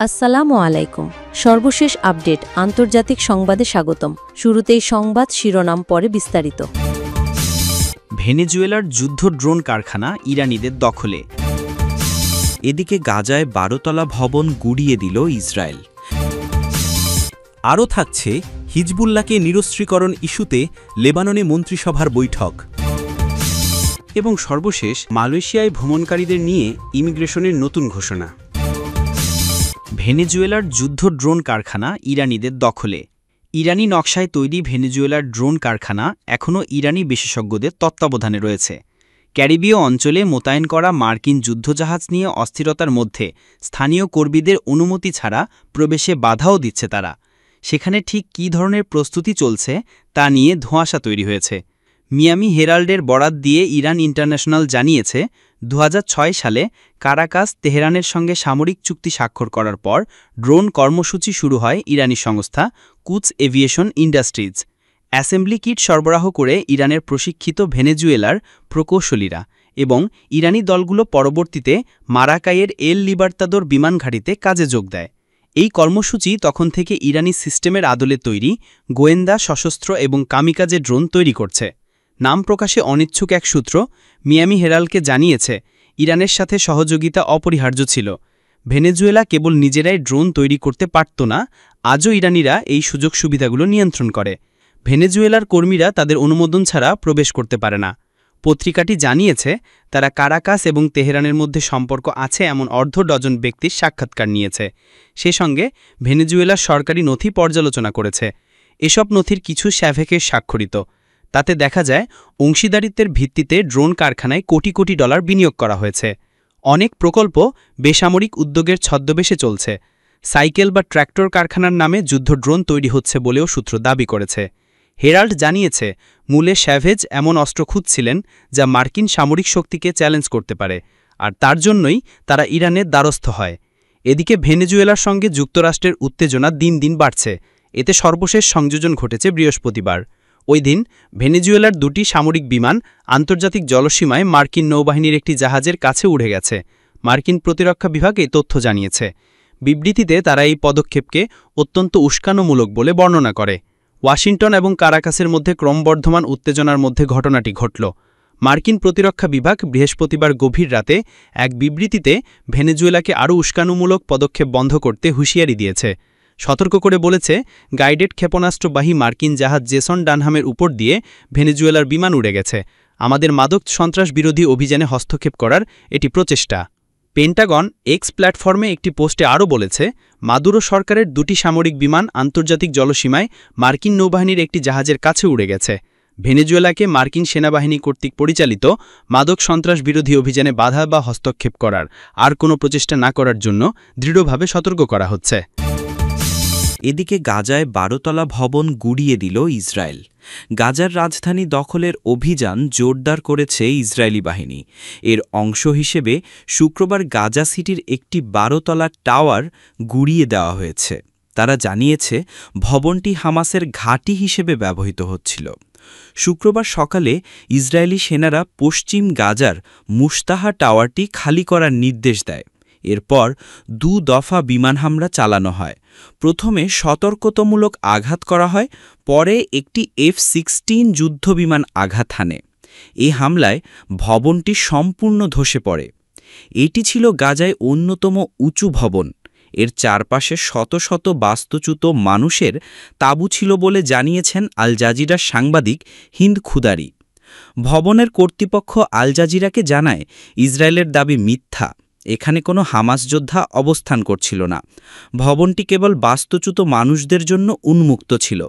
আসসালামু আলাইকুম। সর্বশেষ আপডেট আন্তর্জাতিক সংবাদে স্বাগতম। শুরুতেই সংবাদ শিরোনাম, পরে বিস্তারিত। ভেনেজুয়েলার যুদ্ধ ড্রোন কারখানা ইরানিদের দখলে। এদিকে গাজায় 12তলা ভবন গুড়িয়ে দিল ইসরায়েল। আরও থাকছে হিজবুল্লাহকে নিরস্ত্রীকরণ ইস্যুতে লেবাননে মন্ত্রিসভার বৈঠক। এবং সর্বশেষ মালয়েশিয়ায় ভ্রমণকারীদের নিয়ে ইমিগ্রেশনের নতুন ঘোষণা। ভেনেজুয়েলার যুদ্ধ ড্রোন কারখানা ইরানিদের দখলে। ইরানি নকশায় তৈরি ভেনেজুয়েলার ড্রোন কারখানা এখনও ইরানি বিশেষজ্ঞদের তত্ত্বাবধানে রয়েছে। ক্যারিবীয় অঞ্চলে মোতায়েন করা মার্কিন যুদ্ধজাহাজ নিয়ে অস্থিরতার মধ্যে স্থানীয় কর্মীদের অনুমতি ছাড়া প্রবেশে বাধাও দিচ্ছে তারা। সেখানে ঠিক কী ধরনের প্রস্তুতি চলছে তা নিয়ে ধোঁয়াশা তৈরি হয়েছে। মিয়ামি হেরাল্ডের বরাত দিয়ে ইরান ইন্টারন্যাশনাল জানিয়েছে, 2006 সালে কারাকাস তেহরানের সঙ্গে সামরিক চুক্তি স্বাক্ষর করার পর ড্রোন কর্মসূচি শুরু হয় ইরানি সংস্থা কুদস এভিয়েশন ইন্ডাস্ট্রিজ। অ্যাসেম্বলি কিট সরবরাহ করে ইরানের প্রশিক্ষিত ভেনেজুয়েলার প্রকৌশলীরা এবং ইরানি দলগুলো পরবর্তীতে মারাকাইয়ের এল লিবার্তাদোর বিমান ঘাঁটিতে কাজে যোগ দেয়। এই কর্মসূচি তখন থেকে ইরানি সিস্টেমের আদলে তৈরি গোয়েন্দা, সশস্ত্র এবং কামিকাজে ড্রোন তৈরি করছে। নাম প্রকাশে অনিচ্ছুক এক সূত্র মিয়ামি হেরাল্ডকে জানিয়েছে, ইরানের সাথে সহযোগিতা অপরিহার্য ছিল। ভেনেজুয়েলা কেবল নিজেরাই ড্রোন তৈরি করতে পারত না, আজও ইরানিরা এই সুযোগ সুবিধাগুলো নিয়ন্ত্রণ করে। ভেনেজুয়েলার কর্মীরা তাদের অনুমোদন ছাড়া প্রবেশ করতে পারে না। পত্রিকাটি জানিয়েছে, তারা কারাকাস এবং তেহরানের মধ্যে সম্পর্ক আছে এমন অর্ধ ডজন ব্যক্তির সাক্ষাৎকার নিয়েছে। সে সঙ্গে ভেনেজুয়েলার সরকারি নথি পর্যালোচনা করেছে। এসব নথির কিছু স্যাভেকের স্বাক্ষরিত। তাতে দেখা যায়, অংশীদারিত্বের ভিত্তিতে ড্রোন কারখানায় কোটি কোটি ডলার বিনিয়োগ করা হয়েছে। অনেক প্রকল্প বেসামরিক উদ্যোগের ছদ্মবেশে চলছে। সাইকেল বা ট্র্যাক্টর কারখানার নামে যুদ্ধ ড্রোন তৈরি হচ্ছে বলেও সূত্র দাবি করেছে। হেরাল্ড জানিয়েছে, মূলে স্যাভেজ এমন অস্ত্র খুঁজছিলেন যা মার্কিন সামরিক শক্তিকে চ্যালেঞ্জ করতে পারে, আর তার জন্যই তারা ইরানের দ্বারস্থ হয়। এদিকে ভেনেজুয়েলার সঙ্গে যুক্তরাষ্ট্রের উত্তেজনা দিন দিন বাড়ছে। এতে সর্বশেষ সংযোজন ঘটেছে বৃহস্পতিবার। ওই দিন ভেনেজুয়েলার 2টি সামরিক বিমান আন্তর্জাতিক জলসীমায় মার্কিন নৌবাহিনীর একটি জাহাজের কাছে উড়ে গেছে। মার্কিন প্রতিরক্ষা বিভাগ এই তথ্য জানিয়েছে। বিবৃতিতে তারা এই পদক্ষেপকে অত্যন্ত উস্কানোমূলক বলে বর্ণনা করে। ওয়াশিংটন এবং কারাকাসের মধ্যে ক্রমবর্ধমান উত্তেজনার মধ্যে ঘটনাটি ঘটল। মার্কিন প্রতিরক্ষা বিভাগ বৃহস্পতিবার গভীর রাতে এক বিবৃতিতে ভেনেজুয়েলাকে আরও উস্কানোমূলক পদক্ষেপ বন্ধ করতে হুঁশিয়ারি দিয়েছে। সতর্ক করে বলেছে, গাইডেড ক্ষেপণাস্ত্রবাহী মার্কিন জাহাজ জেসন ডানহামের উপর দিয়ে ভেনেজুয়েলার বিমান উড়ে গেছে। আমাদের মাদক সন্ত্রাস বিরোধী অভিযানে হস্তক্ষেপ করার এটি প্রচেষ্টা। পেন্টাগন এক্স প্ল্যাটফর্মে একটি পোস্টে আরও বলেছে, মাদুরো সরকারের 2টি সামরিক বিমান আন্তর্জাতিক জলসীমায় মার্কিন নৌবাহিনীর একটি জাহাজের কাছে উড়ে গেছে। ভেনেজুয়েলাকে মার্কিন সেনাবাহিনী কর্তৃক পরিচালিত মাদক সন্ত্রাস বিরোধী অভিযানে বাধা বা হস্তক্ষেপ করার আর কোনো প্রচেষ্টা না করার জন্য দৃঢ়ভাবে সতর্ক করা হচ্ছে। এদিকে গাজায় 12তলা ভবন গুড়িয়ে দিল ইসরায়েল। গাজার রাজধানী দখলের অভিযান জোরদার করেছে ইসরায়েলি বাহিনী। এর অংশ হিসেবে শুক্রবার গাজা সিটির একটি 12তলা টাওয়ার গুড়িয়ে দেওয়া হয়েছে। তারা জানিয়েছে, ভবনটি হামাসের ঘাঁটি হিসেবে ব্যবহৃত হচ্ছিল। শুক্রবার সকালে ইসরায়েলি সেনারা পশ্চিম গাজার মুস্তাহা টাওয়ারটি খালি করার নির্দেশ দেয়। এরপর 2 দফা বিমান হামলা চালানো হয়। প্রথমে সতর্কতামূলক আঘাত করা হয়, পরে একটি F-16 যুদ্ধবিমান আঘাত হানে। এই হামলায় ভবনটি সম্পূর্ণ ধসে পড়ে। এটি ছিল গাজায় অন্যতম উঁচু ভবন। এর চারপাশে শত শত বাস্তুচ্যুত মানুষের তাঁবু ছিল বলে জানিয়েছেন আল জাজিরার সাংবাদিক হিন্দ খুদারি। ভবনের কর্তৃপক্ষ আল জাজিরাকে জানায়, ইসরায়েলের দাবি মিথ্যা। এখানে কোনো হামাস যোদ্ধা অবস্থান করছিল না। ভবনটি কেবল বাস্তুচ্যুত মানুষদের জন্য উন্মুক্ত ছিল।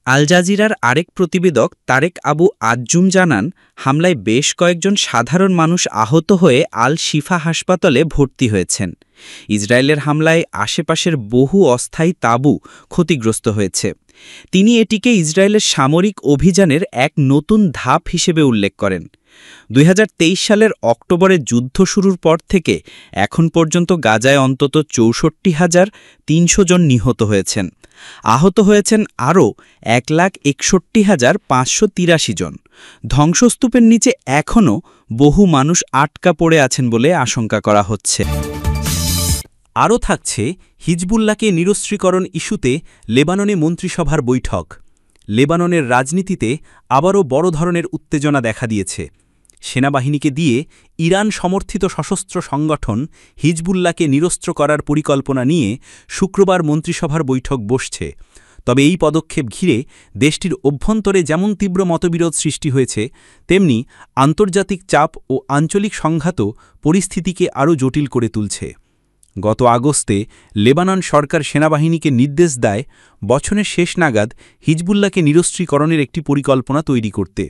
আল জাজিরার আরেক প্রতিবেদক তারেক আবু আজ্জুম জানান, হামলায় বেশ কয়েকজন সাধারণ মানুষ আহত হয়ে আল শিফা হাসপাতালে ভর্তি হয়েছেন। ইসরায়েলের হামলায় আশেপাশের বহু অস্থায়ী তাঁবু ক্ষতিগ্রস্ত হয়েছে। তিনি এটিকে ইসরায়েলের সামরিক অভিযানের এক নতুন ধাপ হিসেবে উল্লেখ করেন। 2023 সালের অক্টোবরে যুদ্ধ শুরুর পর থেকে এখন পর্যন্ত গাজায় অন্তত 64,300 জন নিহত হয়েছেন। আহত হয়েছেন আরও 1,61,583 জন। ধ্বংসস্তূপের নিচে এখনও বহু মানুষ আটকা পড়ে আছেন বলে আশঙ্কা করা হচ্ছে। আরও থাকছে হিজবুল্লাহকে নিরস্ত্রীকরণ ইস্যুতে লেবাননে মন্ত্রিসভার বৈঠক। লেবাননের রাজনীতিতে আবারও বড় ধরনের উত্তেজনা দেখা দিয়েছে। সেনাবাহিনীকে দিয়ে ইরান সমর্থিত সশস্ত্র সংগঠন হিজবুল্লাহকে নিরস্ত্র করার পরিকল্পনা নিয়ে শুক্রবার মন্ত্রিসভার বৈঠক বসছে। তবে এই পদক্ষেপ ঘিরে দেশটির অভ্যন্তরে যেমন তীব্র মতবিরোধ সৃষ্টি হয়েছে, তেমনি আন্তর্জাতিক চাপ ও আঞ্চলিক সংঘাতও পরিস্থিতিকে আরও জটিল করে তুলছে। গত আগস্টে লেবানন সরকার সেনাবাহিনীকে নির্দেশ দেয় বছরের শেষ নাগাদ হিজবুল্লাহকে নিরস্ত্রীকরণের একটি পরিকল্পনা তৈরি করতে।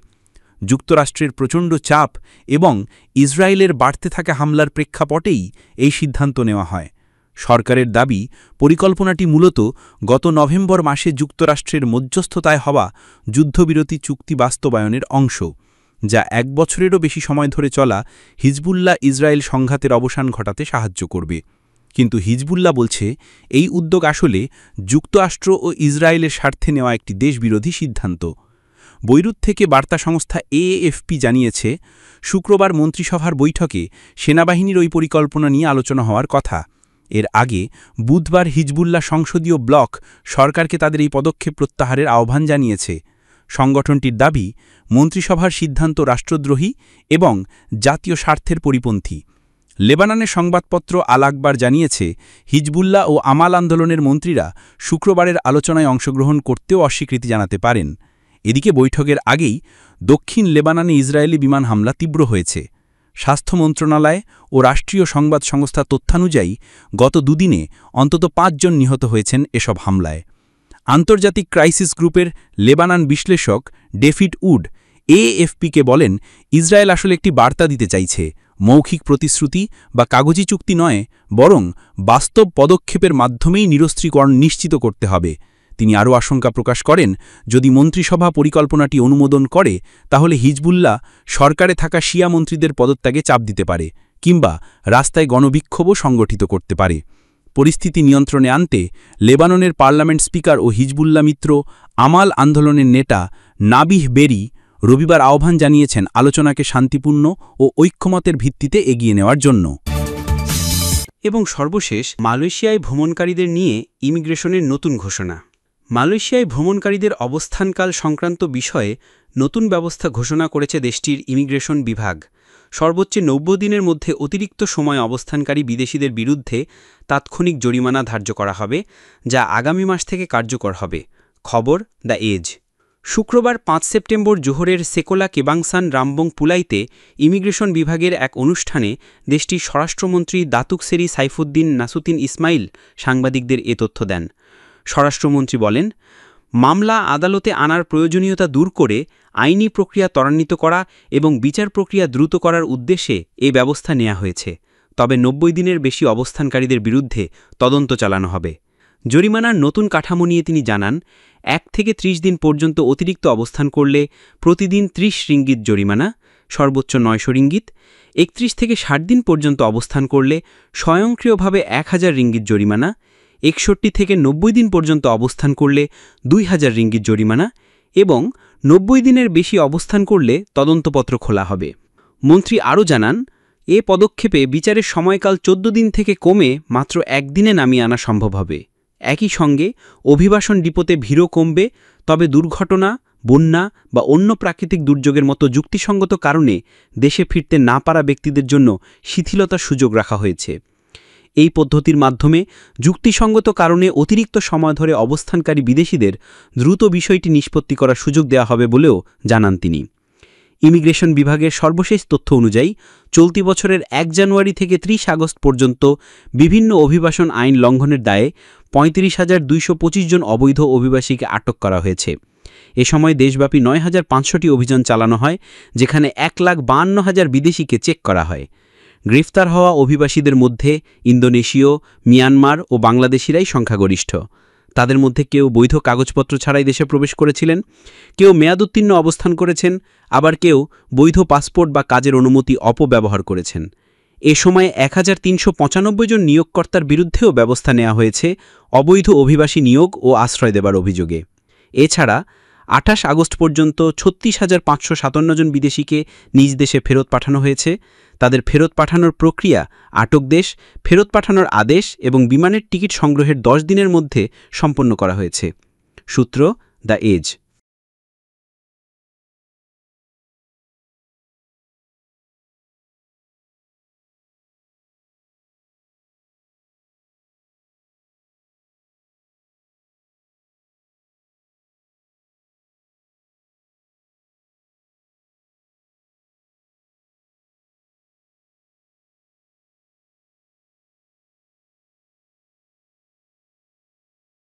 যুক্তরাষ্ট্রের প্রচণ্ড চাপ এবং ইসরায়েলের বাড়তে থাকা হামলার প্রেক্ষাপটেই এই সিদ্ধান্ত নেওয়া হয়। সরকারের দাবি, পরিকল্পনাটি মূলত গত নভেম্বর মাসে যুক্তরাষ্ট্রের মধ্যস্থতায় হওয়া যুদ্ধবিরতি চুক্তি বাস্তবায়নের অংশ, যা 1 বছরেরও বেশি সময় ধরে চলা হিজবুল্লাহ ইসরায়েল সংঘাতের অবসান ঘটাতে সাহায্য করবে। কিন্তু হিজবুল্লাহ বলছে, এই উদ্যোগ আসলে যুক্তরাষ্ট্র ও ইসরায়েলের স্বার্থে নেওয়া একটি দেশবিরোধী সিদ্ধান্ত। বৈরুত থেকে বার্তা সংস্থা এএফপি জানিয়েছে, শুক্রবার মন্ত্রিসভার বৈঠকে সেনাবাহিনীর ওই পরিকল্পনা নিয়ে আলোচনা হওয়ার কথা। এর আগে বুধবার হিজবুল্লাহ সংসদীয় ব্লক সরকারকে তাদের এই পদক্ষেপ প্রত্যাহারের আহ্বান জানিয়েছে। সংগঠনটির দাবি, মন্ত্রিসভার সিদ্ধান্ত রাষ্ট্রদ্রোহী এবং জাতীয় স্বার্থের পরিপন্থী। লেবাননের সংবাদপত্র আল আকবার জানিয়েছে, হিজবুল্লাহ ও আমাল আন্দোলনের মন্ত্রীরা শুক্রবারের আলোচনায় অংশগ্রহণ করতেও অস্বীকৃতি জানাতে পারেন। এদিকে বৈঠকের আগেই দক্ষিণ লেবাননে ইসরায়েলি বিমান হামলা তীব্র হয়েছে। স্বাস্থ্য মন্ত্রণালয় ও রাষ্ট্রীয় সংবাদ সংস্থা তথ্যানুযায়ী গত দুদিনে অন্তত 5 জন নিহত হয়েছেন এসব হামলায়। আন্তর্জাতিক ক্রাইসিস গ্রুপের লেবানন বিশ্লেষক ডেভিড উড এএফপিকে বলেন, ইসরায়েল আসলে একটি বার্তা দিতে চাইছে, মৌখিক প্রতিশ্রুতি বা কাগজি চুক্তি নয়, বরং বাস্তব পদক্ষেপের মাধ্যমেই নিরস্ত্রীকরণ নিশ্চিত করতে হবে। তিনি আরও আশঙ্কা প্রকাশ করেন, যদি মন্ত্রিসভা পরিকল্পনাটি অনুমোদন করে, তাহলে হিজবুল্লাহ সরকারে থাকা শিয়া মন্ত্রীদের পদত্যাগে চাপ দিতে পারে কিংবা রাস্তায় গণবিক্ষোভও সংগঠিত করতে পারে। পরিস্থিতি নিয়ন্ত্রণে আনতে লেবাননের পার্লামেন্ট স্পিকার ও হিজবুল্লাহ মিত্র আমাল আন্দোলনের নেতা নাবিহ বেরি রবিবার আহ্বান জানিয়েছেন আলোচনাকে শান্তিপূর্ণ ও ঐক্যমতের ভিত্তিতে এগিয়ে নেওয়ার জন্য। এবং সর্বশেষ, মালয়েশিয়ায় ভ্রমণকারীদের নিয়ে ইমিগ্রেশনের নতুন ঘোষণা। মালয়েশিয়ায় ভ্রমণকারীদের অবস্থানকাল সংক্রান্ত বিষয়ে নতুন ব্যবস্থা ঘোষণা করেছে দেশটির ইমিগ্রেশন বিভাগ। সর্বোচ্চ 90 দিনের মধ্যে অতিরিক্ত সময় অবস্থানকারী বিদেশিদের বিরুদ্ধে তাৎক্ষণিক জরিমানা ধার্য করা হবে, যা আগামী মাস থেকে কার্যকর হবে। খবর দ্য এজ। শুক্রবার 5 সেপ্টেম্বর জোহরের সেকোলা কেবাংসান রামবং পুলাইতে ইমিগ্রেশন বিভাগের এক অনুষ্ঠানে দেশটির স্বরাষ্ট্রমন্ত্রী দাতুক সেরি সাইফুদ্দিন নাসুতিন ইসমাইল সাংবাদিকদের এ তথ্য দেন। স্বরাষ্ট্রমন্ত্রী বলেন, মামলা আদালতে আনার প্রয়োজনীয়তা দূর করে আইনি প্রক্রিয়া ত্বরান্বিত করা এবং বিচার প্রক্রিয়া দ্রুত করার উদ্দেশ্যে এ ব্যবস্থা নেওয়া হয়েছে। তবে 90 দিনের বেশি অবস্থানকারীদের বিরুদ্ধে তদন্ত চালানো হবে। জরিমানার নতুন কাঠামো নিয়ে তিনি জানান, 1 থেকে 30 দিন পর্যন্ত অতিরিক্ত অবস্থান করলে প্রতিদিন 30 রিঙ্গিত জরিমানা, সর্বোচ্চ 900 রিঙ্গিত। 31 থেকে 60 দিন পর্যন্ত অবস্থান করলে স্বয়ংক্রিয়ভাবে 1000 রিঙ্গিত জরিমানা। 61 থেকে 90 দিন পর্যন্ত অবস্থান করলে 2000 রিঙ্গিত জরিমানা এবং 90 দিনের বেশি অবস্থান করলে তদন্তপত্র খোলা হবে। মন্ত্রী আরও জানান, এ পদক্ষেপে বিচারের সময়কাল 14 দিন থেকে কমে মাত্র 1 দিনে নামিয়ে আনা সম্ভব হবে। একই সঙ্গে অভিবাসন ডিপোতে ভিড়ও কমবে, তবে দুর্ঘটনা, বন্যা বা অন্য প্রাকৃতিক দুর্যোগের মতো যুক্তিসঙ্গত কারণে দেশে ফিরতে না পারা ব্যক্তিদের জন্য শিথিলতার সুযোগ রাখা হয়েছে। এই পদ্ধতির মাধ্যমে যুক্তিসঙ্গত কারণে অতিরিক্ত সময় ধরে অবস্থানকারী বিদেশিদের দ্রুত বিষয়টি নিষ্পত্তি করার সুযোগ দেওয়া হবে বলেও জানান তিনি। ইমিগ্রেশন বিভাগের সর্বশেষ তথ্য অনুযায়ী চলতি বছরের 1 জানুয়ারি থেকে 30 আগস্ট পর্যন্ত বিভিন্ন অভিবাসন আইন লঙ্ঘনের দায়ে 35,225 জন অবৈধ অভিবাসীকে আটক করা হয়েছে। এ সময় দেশব্যাপী 9,500টি অভিযান চালানো হয়, যেখানে 1,52,000 বিদেশিকে চেক করা হয়। গ্রেফতার হওয়া অভিবাসীদের মধ্যে ইন্দোনেশীয়, মিয়ানমার ও বাংলাদেশিরাই সংখ্যাগরিষ্ঠ। তাদের মধ্যে কেউ বৈধ কাগজপত্র ছাড়াই দেশে প্রবেশ করেছিলেন, কেউ মেয়াদোত্তীর্ণ অবস্থান করেছেন, আবার কেউ বৈধ পাসপোর্ট বা কাজের অনুমতি অপব্যবহার করেছেন। এ সময় 1395 জন নিয়োগকর্তার বিরুদ্ধেও ব্যবস্থা নেওয়া হয়েছে অবৈধ অভিবাসী নিয়োগ ও আশ্রয় দেবার অভিযোগে। এছাড়া 28 আগস্ট পর্যন্ত 36,557 জন বিদেশিকে নিজ দেশে ফেরত পাঠানো হয়েছে। তাদের ফেরত পাঠানোর প্রক্রিয়া, আটক দেশ, ফেরত পাঠানোর আদেশ এবং বিমানের টিকিট সংগ্রহের 10 দিনের মধ্যে সম্পন্ন করা হয়েছে। সূত্র দ্য এজ।